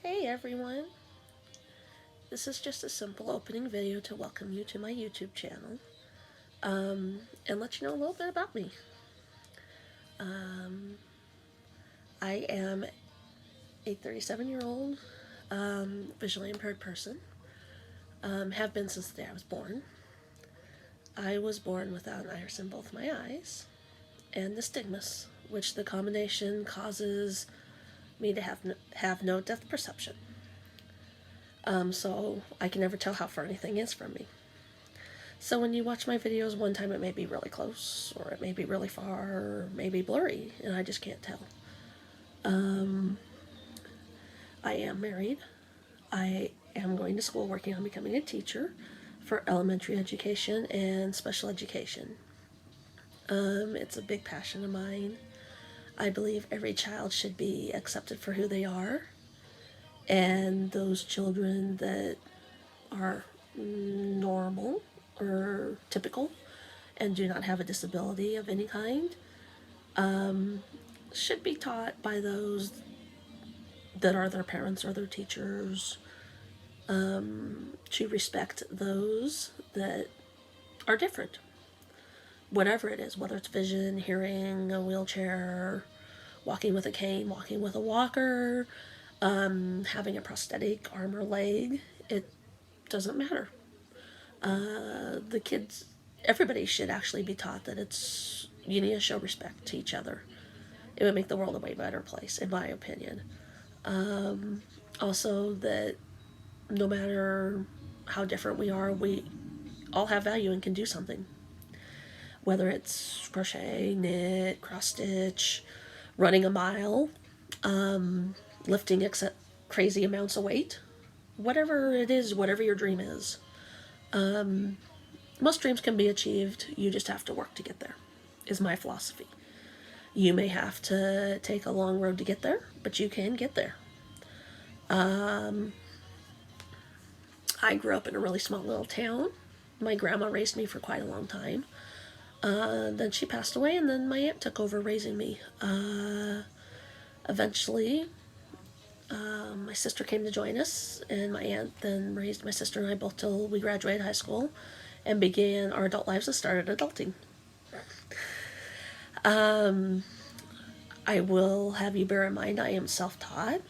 Hey everyone! This is just a simple opening video to welcome you to my YouTube channel and let you know a little bit about me. I am a 37-year-old visually impaired person, have been since the day I was born. I was born without an iris in both my eyes and nystagmus, which the combination causes me to have no depth perception. So I can never tell how far anything is from me. So when you watch my videos, one time it may be really close, or it may be really far, or maybe blurry, and I just can't tell. I am married. I am going to school working on becoming a teacher for elementary education and special education. It's a big passion of mine. I believe every child should be accepted for who they are, and those children that are normal or typical and do not have a disability of any kind should be taught by those that are their parents or their teachers to respect those that are different, whatever it is, whether it's vision, hearing, a wheelchair, walking with a cane, walking with a walker, having a prosthetic arm or leg. It doesn't matter. The kids, everybody should actually be taught that you need to show respect to each other. It would make the world a way better place, in my opinion. Also, that no matter how different we are, we all have value and can do something. Whether it's crochet, knit, cross stitch, running a mile, lifting crazy amounts of weight, whatever it is, whatever your dream is. Most dreams can be achieved. You just have to work to get there, is my philosophy. You may have to take a long road to get there, but you can get there. I grew up in a really small little town. My grandma raised me for quite a long time. Then she passed away, and then my aunt took over raising me. Eventually, my sister came to join us, and my aunt then raised my sister and I both till we graduated high school and began our adult lives and started adulting. I will have you bear in mind I am self-taught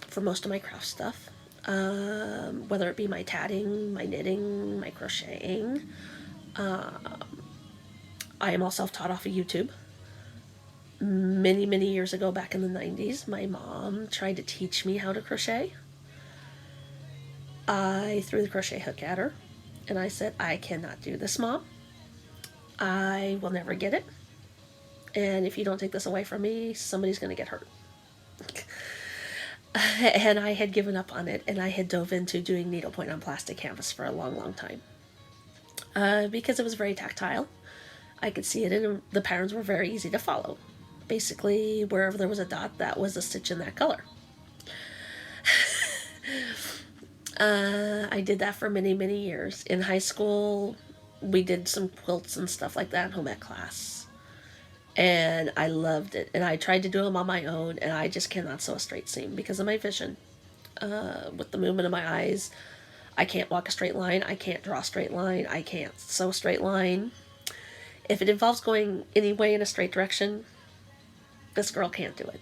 for most of my craft stuff, whether it be my tatting, my knitting, my crocheting. I am all self-taught off of YouTube. Many years ago, back in the 90s, my mom tried to teach me how to crochet. I threw the crochet hook at her, and I said, I cannot do this, Mom. I will never get it. And if you don't take this away from me, somebody's going to get hurt. And I had given up on it, and I had dove into doing needlepoint on plastic canvas for a long time. Because it was very tactile. I could see it, and the patterns were very easy to follow. Basically, wherever there was a dot, that was a stitch in that color. I did that for many years. In high school, we did some quilts and stuff like that in home ec class. And I loved it. And I tried to do them on my own, and I just cannot sew a straight seam because of my vision. With the movement of my eyes, I can't walk a straight line. I can't draw a straight line. I can't sew a straight line. If it involves going any way in a straight direction, this girl can't do it.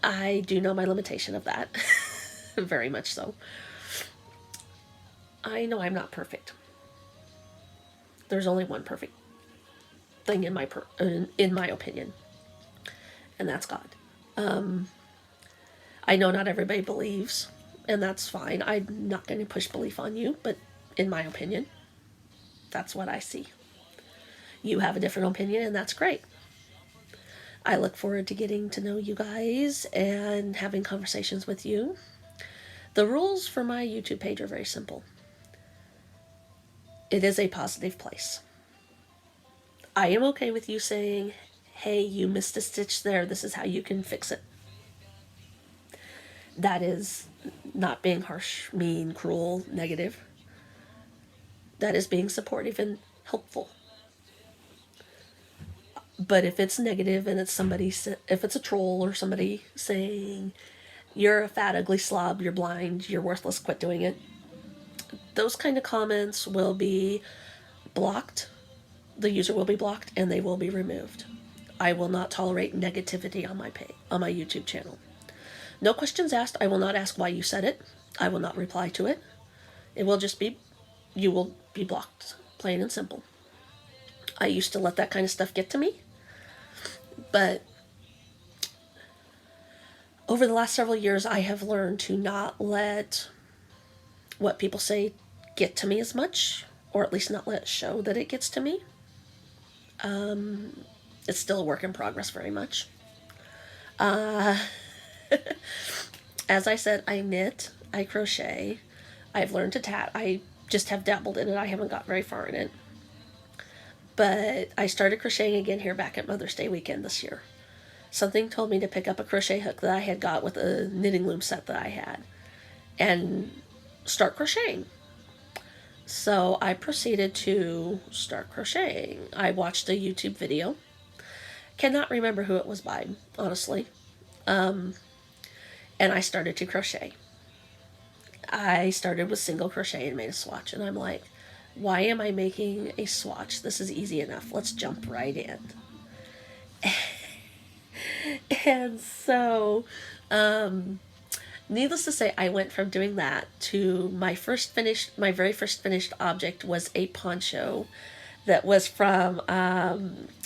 I do know my limitation of that. Very much so. I know I'm not perfect. There's only one perfect thing in my opinion, and that's God. I know not everybody believes, and that's fine. I'm not going to push belief on you, but in my opinion, that's what I see. You have a different opinion, and that's great. I look forward to getting to know you guys and having conversations with you. The rules for my YouTube page are very simple. It is a positive place. I am okay with you saying, hey, you missed a stitch there. This is how you can fix it. That is not being harsh, mean, cruel, negative. That is being supportive and helpful. But if it's negative and it's if it's a troll or somebody saying, you're a fat, ugly slob, you're blind, you're worthless, quit doing it. Those kind of comments will be blocked. The user will be blocked and they will be removed. I will not tolerate negativity on my on my YouTube channel. No questions asked. I will not ask why you said it. I will not reply to it. It will just be, you will be blocked, plain and simple. I used to let that kind of stuff get to me, but over the last several years, I have learned to not let what people say get to me as much, or at least not let it show that it gets to me. It's still a work in progress very much. As I said, I knit, I crochet, I've learned to tat. I just have dabbled in it. I haven't got very far in it. But I started crocheting again here back at Mother's Day weekend this year. Something told me to pick up a crochet hook that I had got with a knitting loom set that I had and start crocheting. So I proceeded to start crocheting. I watched a YouTube video. Cannot remember who it was by, honestly. And I started to crochet. I started with single crochet and made a swatch, and I'm like, why am I making a swatch? This is easy enough. Let's jump right in. And so, needless to say, I went from doing that to my very first finished object was a poncho that was from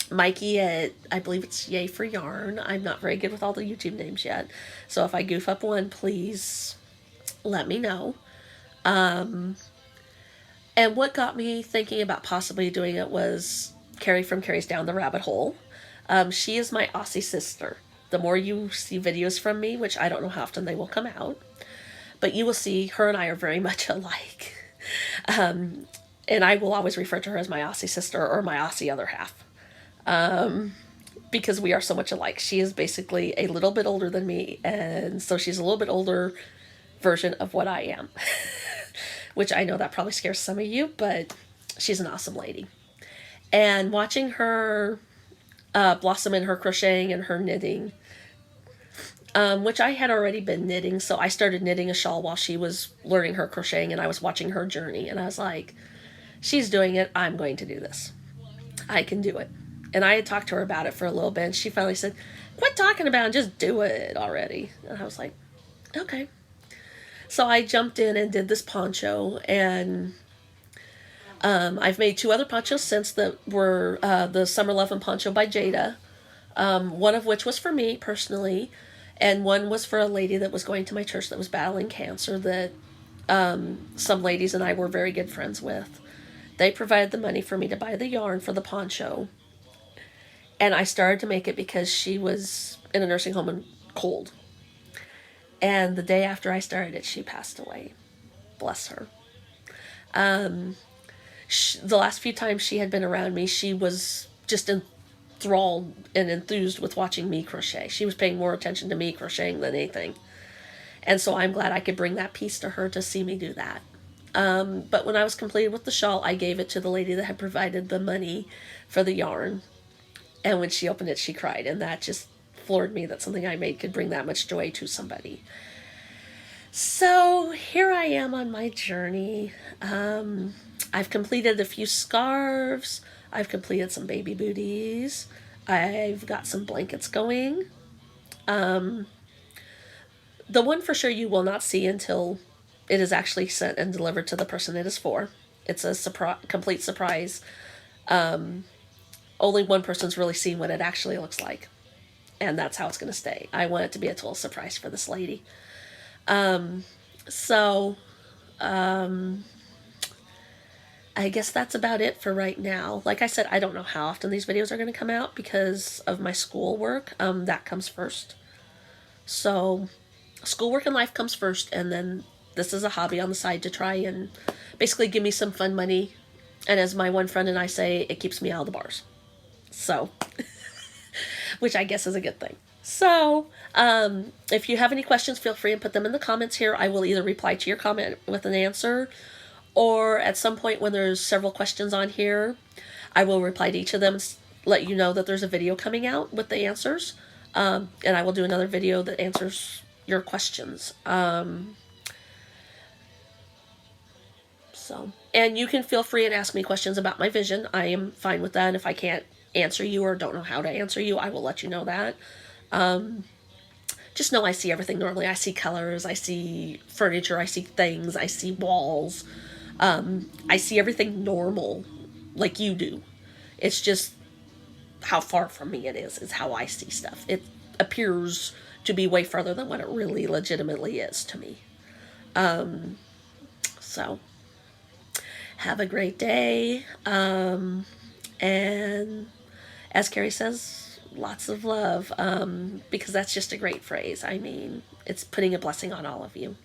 Mikey at, I believe it's Yay for Yarn. I'm not very good with all the YouTube names yet, so if I goof up one, please let me know. And what got me thinking about possibly doing it was Carrie from Carrie's Down the Rabbit Hole. She is my Aussie sister. The more you see videos from me, which I don't know how often they will come out, but you will see her and I are very much alike. And I will always refer to her as my Aussie sister or my Aussie other half. Because we are so much alike. She is basically a little bit older than me, and so she's a little bit older version of what I am. Which I know that probably scares some of you, but she's an awesome lady. And watching her blossom in her crocheting and her knitting, which I had already been knitting, so I started knitting a shawl while she was learning her crocheting, and I was watching her journey, and I was like, she's doing it, I'm going to do this. I can do it. And I had talked to her about it for a little bit, and she finally said, quit talking about it, just do it already. And I was like, okay. So I jumped in and did this poncho, and I've made 2 other ponchos since that were the Summer Lovin' poncho by Jada, one of which was for me personally, and one was for a lady that was going to my church that was battling cancer that some ladies and I were very good friends with. They provided the money for me to buy the yarn for the poncho, and I started to make it because she was in a nursing home and cold. And the day after I started it, she passed away. Bless her. The last few times she had been around me, she was just enthralled and enthused with watching me crochet. She was paying more attention to me crocheting than anything. And so I'm glad I could bring that piece to her to see me do that. But when I was completed with the shawl, I gave it to the lady that had provided the money for the yarn. And when she opened it, she cried. And that just floored me that something I made could bring that much joy to somebody. So here I am on my journey. I've completed a few scarves. I've completed some baby booties. I've got some blankets going. The one for sure you will not see until it is actually sent and delivered to the person it is for. It's a complete surprise. Only one person's really seen what it actually looks like. And that's how it's going to stay. I want it to be a total surprise for this lady. I guess that's about it for right now. Like I said, I don't know how often these videos are going to come out because of my schoolwork. That comes first. So schoolwork and life comes first, and then this is a hobby on the side to try and basically give me some fun money. And as my one friend and I say, it keeps me out of the bars. So, which I guess is a good thing. So, if you have any questions, feel free and put them in the comments here. I will either reply to your comment with an answer, or at some point when there's several questions on here, I will reply to each of them and let you know that there's a video coming out with the answers. And I will do another video that answers your questions. So, and you can feel free and ask me questions about my vision. I am fine with that. If I can't answer you or don't know how to answer you, I will let you know that. Just know I see everything normally. I see colors, I see furniture, I see things, I see walls. I see everything normal, like you do. It's just how far from me it is how I see stuff. It appears to be way further than what it really legitimately is to me. So, have a great day. And as Carrie says, lots of love, because that's just a great phrase. I mean, it's putting a blessing on all of you.